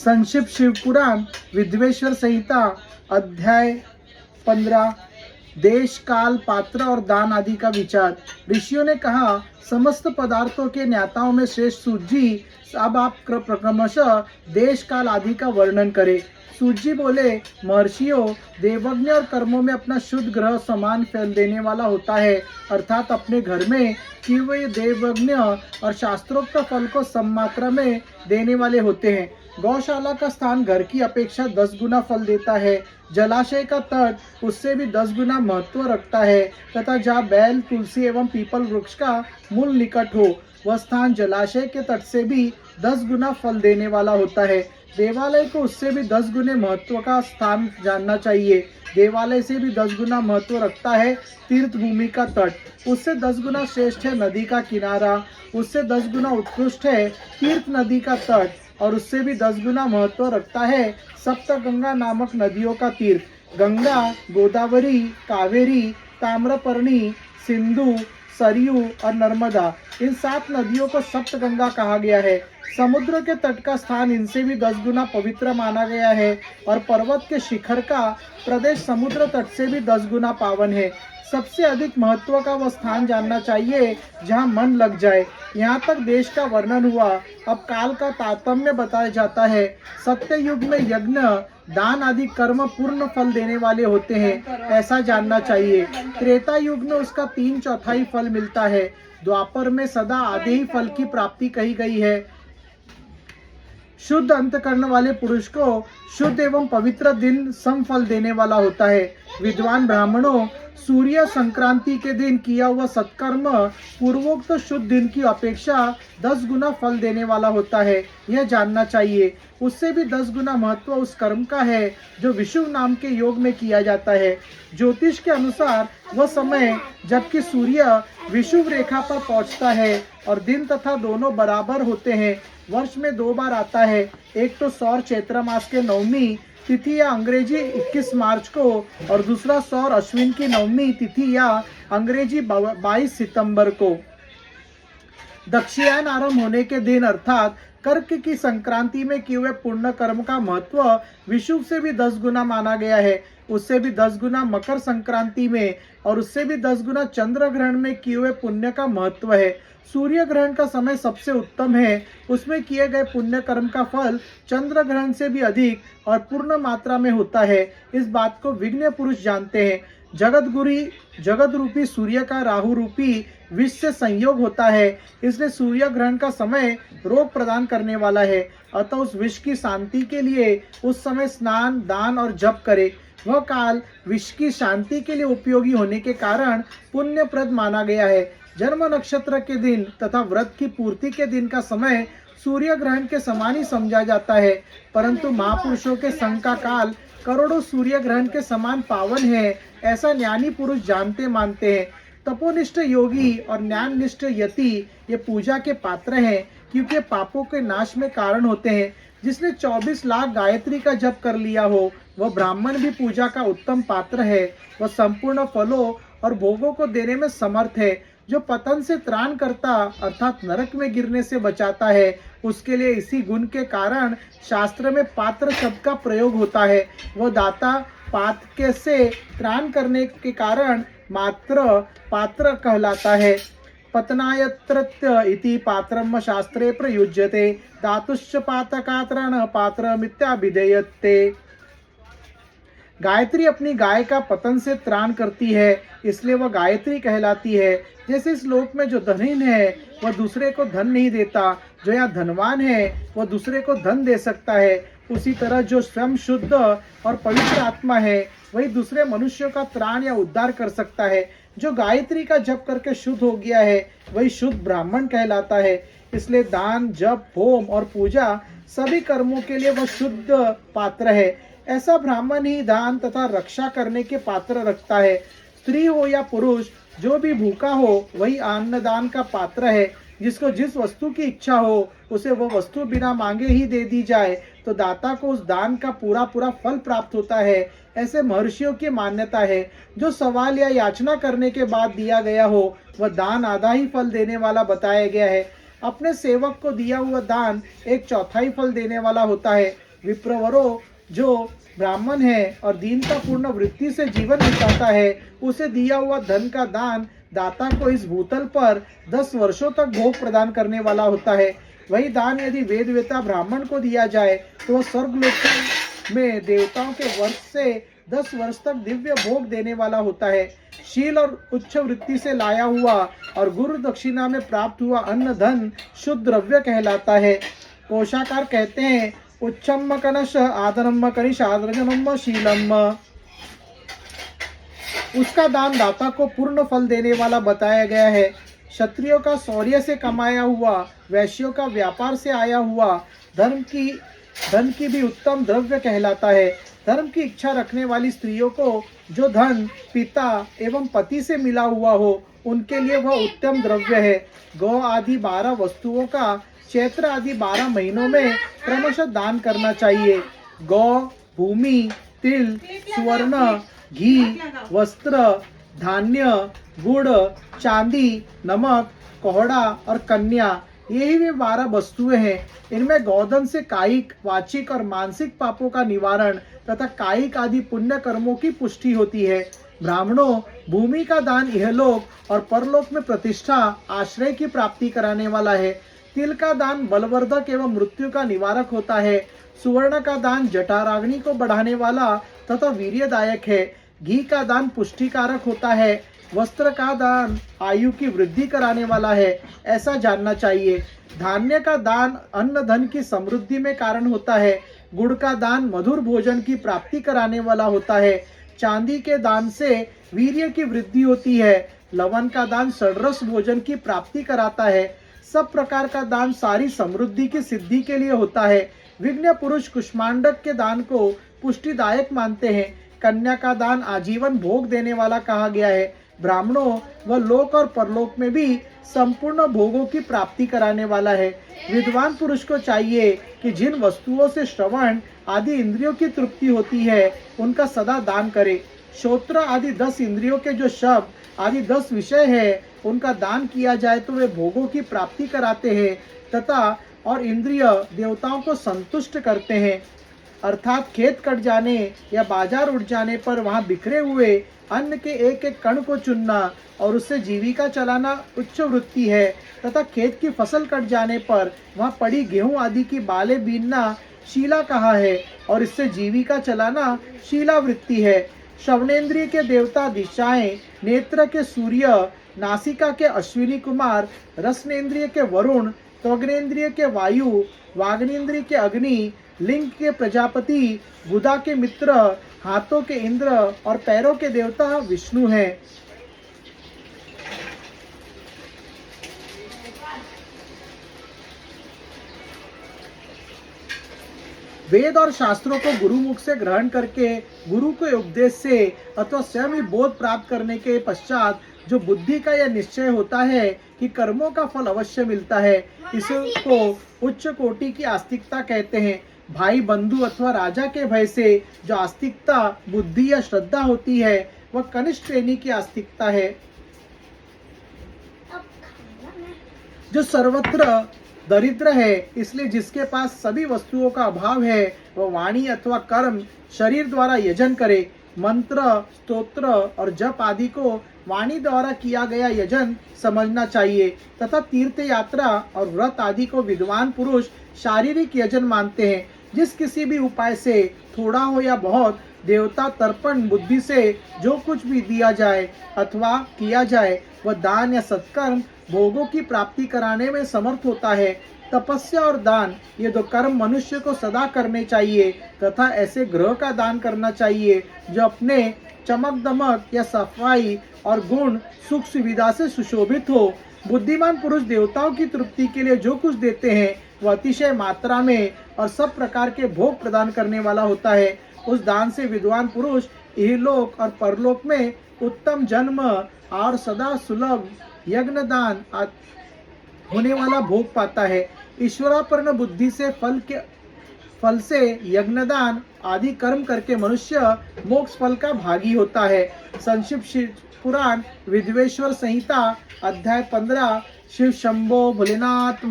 संक्षिप्त शिव पुराण विद्वेश्वर संहिता अध्याय 15 देश काल पात्र और दान आदि का विचार। ऋषियों ने कहा, समस्त पदार्थों के ज्ञाताओं में श्रेष्ठ सूत जी, अब आप क्रमशः देश काल आदि का वर्णन करें। सूत जी बोले, महर्षियों, देवज्ञ और कर्मों में अपना शुद्ध ग्रह समान फल देने वाला होता है, अर्थात अपने घर में कि वे देवज्ञ और शास्त्रोक्त फल को सम मात्रा में देने वाले होते हैं। गौशाला का स्थान घर की अपेक्षा 10 गुना फल देता है। जलाशय का तट उससे भी 10 गुना महत्व रखता है तथा जहाँ बैल, तुलसी एवं पीपल वृक्ष का मूल निकट हो, वह स्थान जलाशय के तट से भी 10 गुना फल देने वाला होता है। देवालय को उससे भी 10 गुने महत्व का स्थान जानना चाहिए। देवालय से भी 10 गुना महत्व रखता है तीर्थ भूमि का तट, उससे 10 गुना श्रेष्ठ है नदी का किनारा, उससे 10 गुना उत्कृष्ट है तीर्थ नदी का तट, और उससे भी 10 गुना महत्व रखता है सप्तगंगा नामक नदियों का तीर्थ। गंगा, गोदावरी, कावेरी, ताम्रपर्णी, सिंधु, सरयू और नर्मदा, इन 7 नदियों को सप्तगंगा कहा गया है। समुद्र के तट का स्थान इनसे भी 10 गुना पवित्र माना गया है और पर्वत के शिखर का प्रदेश समुद्र तट से भी 10 गुना पावन है। सबसे अधिक महत्व का वह स्थान जानना चाहिए जहाँ मन लग जाए। यहाँ तक देश का वर्णन हुआ। अब काल का तारतम्य बताया जाता है। सत्य युग में यज्ञ, दान आदि कर्म पूर्ण फल देने वाले होते हैं, ऐसा जानना चाहिए। त्रेता युग में उसका 3/4 फल मिलता है। द्वापर में सदा आधे ही फल की प्राप्ति कही गई है। शुद्ध अंतकरण वाले पुरुष को शुद्ध एवं पवित्र दिन सम फल देने वाला होता है। विद्वान ब्राह्मणों, सूर्य संक्रांति के दिन किया हुआ सत्कर्म पूर्वोक्त शुद्ध दिन की अपेक्षा 10 गुना फल देने वाला होता है, यह जानना चाहिए। उससे भी 10 गुना महत्व उस कर्म का है जो विषुव नाम के योग में किया जाता है। ज्योतिष के अनुसार वह समय जबकि सूर्य विषुव रेखा पर पहुंचता है और दिन तथा दोनों बराबर होते हैं, वर्ष में 2 बार आता है। एक तो सौर चैत्र मास के 9वीं तिथि या अंग्रेजी 21 मार्च को, और दूसरा सौर अश्विन की 9वीं तिथि या अंग्रेजी 22 सितंबर को। दक्षिणायन आरंभ होने के दिन अर्थात कर्क की संक्रांति में किए हुए पुण्य कर्म का महत्व विषुव से भी 10 गुना माना गया है। उससे भी 10 गुना मकर संक्रांति में और उससे भी 10 गुना चंद्र ग्रहण में किए हुए पुण्य का महत्व है। सूर्य ग्रहण का समय सबसे उत्तम है, उसमें किए गए पुण्य कर्म का फल चंद्र ग्रहण से भी अधिक और पूर्ण मात्रा में होता है। इस बात को विज्ञ पुरुष जानते हैं। जगत रूपी सूर्य का राहु रूपी विष से संयोग होता है, इसलिए सूर्य ग्रहण का समय रोग प्रदान करने वाला है। अतः उस विष की शांति के लिए उस समय स्नान, दान और जप करे। वह काल विष की शांति के लिए उपयोगी होने के कारण पुण्यप्रद माना गया है। जन्म नक्षत्र के दिन तथा व्रत की पूर्ति के दिन का समय सूर्य ग्रहण के समान ही समझा जाता है, परंतु महापुरुषों के संग का काल करोड़ों सूर्य ग्रहण के समान पावन है, ऐसा ज्ञानी पुरुष जानते मानते हैं। तपोनिष्ठ योगी और ज्ञाननिष्ठ यति ये पूजा के पात्र हैं, क्योंकि पापों के नाश में कारण होते हैं। जिसने 24 लाख गायत्री का जप कर लिया हो, वह ब्राह्मण भी पूजा का उत्तम पात्र है। वह संपूर्ण फलों और भोगों को देने में समर्थ है। जो पतन से त्राण करता अर्थात नरक में गिरने से बचाता है, उसके लिए इसी गुण के कारण शास्त्र में पात्र शब्द का प्रयोग होता है। वह दाता पात्र से त्राण करने के कारण मात्र पात्र कहलाता है। पतनायत्रत्य इति पात्रम शास्त्रे प्रयुज्यते, दातुश्च पातकात्रण पात्रमित्याभिधेयते। गायत्री अपनी गाय का पतन से त्राण करती है, इसलिए वह गायत्री कहलाती है। जैसे इस लोक में जो धनहीन है वह दूसरे को धन नहीं देता, जो यहाँ धनवान है वह दूसरे को धन दे सकता है, उसी तरह जो स्वयं शुद्ध और पवित्र आत्मा है वही दूसरे मनुष्यों का त्राण या उद्धार कर सकता है। जो गायत्री का जप करके शुद्ध हो गया है वही शुद्ध ब्राह्मण कहलाता है। इसलिए दान, जप, होम और पूजा सभी कर्मों के लिए वह शुद्ध पात्र है। ऐसा ब्राह्मण ही दान तथा रक्षा करने के पात्र रखता है। स्त्री हो या पुरुष, जो भी भूखा हो वही अन्नदान का पात्र है। जिसको जिस वस्तु की इच्छा हो उसे वो वस्तु बिना मांगे ही दे दी जाए तो दाता को उस दान का पूरा फल प्राप्त होता है। ऐसे महर्षियों की मान्यता है। जो सवाल या याचना करने के बाद दिया गया हो वह दान आधा ही फल देने वाला बताया गया है। अपने सेवक को दिया हुआ दान 1/4 फल देने वाला होता है। विप्रवरों, जो ब्राह्मण है और दीनता पूर्ण वृत्ति से जीवन बिताता है, उसे दिया हुआ धन का दान दाता को इस भूतल पर 10 वर्षों तक भोग प्रदान करने वाला होता है। वही दान यदि वेदवेता ब्राह्मण को दिया जाए तो वह स्वर्गलोक में देवताओं के वर्ष से 10 वर्ष तक दिव्य भोग देने वाला होता है। शील और उच्च वृत्ति से लाया हुआ और गुरु दक्षिणा में प्राप्त हुआ अन्न धन शुद्ध द्रव्य कहलाता है। कोशाकार कहते हैं, उच्चम कनश आदरम कनिश आदरजनम शीलम। उसका दान दाता को पूर्ण फल देने वाला बताया गया है। क्षत्रियों का शौर्य से कमाया हुआ, वैश्यों का व्यापार से आया हुआ धन की भी उत्तम द्रव्य कहलाता है। धर्म की इच्छा रखने वाली स्त्रियों को जो धन पिता एवं पति से मिला हुआ हो, उनके लिए वह उत्तम द्रव्य है। गौ आदि 12 वस्तुओं का चैत्र आदि 12 महीनों में क्रमशः दान करना चाहिए। गौ, भूमि, तिल, सुवर्ण, घी, वस्त्र, धान्य, गुड़, चांदी, नमक, कोहड़ा और कन्या, यही वे 12 वस्तुएं हैं। इनमें गौधन से कायिक, वाचिक और मानसिक पापों का निवारण तथा कायिक आदि पुण्य कर्मों की पुष्टि होती है। ब्राह्मणों, भूमि का दान इहलोक और परलोक में प्रतिष्ठा, आश्रय की प्राप्ति कराने वाला है। तिल का दान बलवर्धक एवं मृत्यु का निवारक होता है। सुवर्ण का दान जठराग्नि को बढ़ाने वाला तथा वीर्यदायक है। घी का दान पुष्टिकारक होता है। वस्त्र का दान आयु की वृद्धि कराने वाला है, ऐसा जानना चाहिए। धान्य का दान अन्न धन की समृद्धि में कारण होता है। गुड़ का दान मधुर भोजन की प्राप्ति कराने वाला होता है। चांदी के दान से वीर्य की वृद्धि होती है। लवण का दान षड्रस भोजन की प्राप्ति कराता है। सब प्रकार का दान सारी समृद्धि की सिद्धि के लिए होता है। विघ्न पुरुष कुष्मांडक के दान को पुष्टिदायक मानते हैं। कन्या का दान आजीवन भोग देने वाला कहा गया है। ब्राह्मणों, वह लोक और परलोक में भी संपूर्ण भोगों की प्राप्ति कराने वाला है। विद्वान पुरुष को चाहिए कि जिन वस्तुओं से श्रवण आदि इंद्रियों की तृप्ति होती है, उनका सदा दान करे। श्रोत्र आदि 10 इंद्रियों के जो शब्द आदि 10 विषय है, उनका दान किया जाए तो वे भोगों की प्राप्ति कराते हैं तथा और इंद्रिय देवताओं को संतुष्ट करते हैं। अर्थात खेत कट जाने या बाजार उठ जाने पर वहां बिखरे हुए अन्न के एक एक कण को चुनना और उससे जीविका चलाना उच्च वृत्ति है तथा खेत की फसल कट जाने पर वहां पड़ी गेहूं आदि की बालें बीनना शीला कहा है और इससे जीविका चलाना शीला वृत्ति है। श्रवणेन्द्रिय के देवता दिशाएं, नेत्र के सूर्य, नासिका के अश्विनी कुमार, रसनेन्द्रिय के वरुण, त्वग्नेन्द्रिय के वायु, वाग्नेन्द्रिय के अग्नि, लिंग के प्रजापति, गुदा के मित्र, हाथों के इंद्र और पैरों के देवता विष्णु हैं। वेद और शास्त्रों को गुरु मुख से ग्रहण करके गुरु के उपदेश से अथवा स्वयं ही बोध प्राप्त करने के पश्चात जो बुद्धि का यह निश्चय होता है कि कर्मों का फल अवश्य मिलता है, इसको उच्च कोटि की आस्तिकता कहते हैं। भाई, बंधु अथवा राजा के भय से जो आस्तिकता, बुद्धि या श्रद्धा होती है, वह कनिष्ठ श्रेणी की आस्तिकता है। जो सर्वत्र दरिद्र है, इसलिए जिसके पास सभी वस्तुओं का अभाव है, वह वाणी अथवा कर्म शरीर द्वारा यजन करे। मंत्र, स्तोत्र और जप आदि को वाणी द्वारा किया गया यजन समझना चाहिए तथा तीर्थ यात्रा और व्रत आदि को विद्वान पुरुष शारीरिक यजन मानते हैं। जिस किसी भी उपाय से थोड़ा हो या बहुत देवता तर्पण बुद्धि से जो कुछ भी दिया जाए अथवा किया जाए, वह दान या सत्कर्म भोगों की प्राप्ति कराने में समर्थ होता है। तपस्या और दान, ये दो कर्म मनुष्य को सदा करने चाहिए तथा ऐसे ग्रह का दान करना चाहिए जो अपने चमक दमक या सफाई और गुण सुख सुविधा से सुशोभित हो। बुद्धिमान पुरुष देवताओं की तृप्ति के लिए जो कुछ देते हैं, वह अतिशय मात्रा में और सब प्रकार के भोग प्रदान करने वाला होता है। उस दान से विद्वान पुरुष इहलोक और परलोक में उत्तम जन्म और सदा सुलभ यज्ञ दान होने वाला भोग पाता है। ईश्वरापर्ण बुद्धि से फल से यज्ञदान आदि कर्म करके मनुष्य मोक्ष फल का भागी होता है। संक्षिप्त पुराण विद्वेश्वर संहिता अध्याय 15 शिव शंभो भोलेनाथ।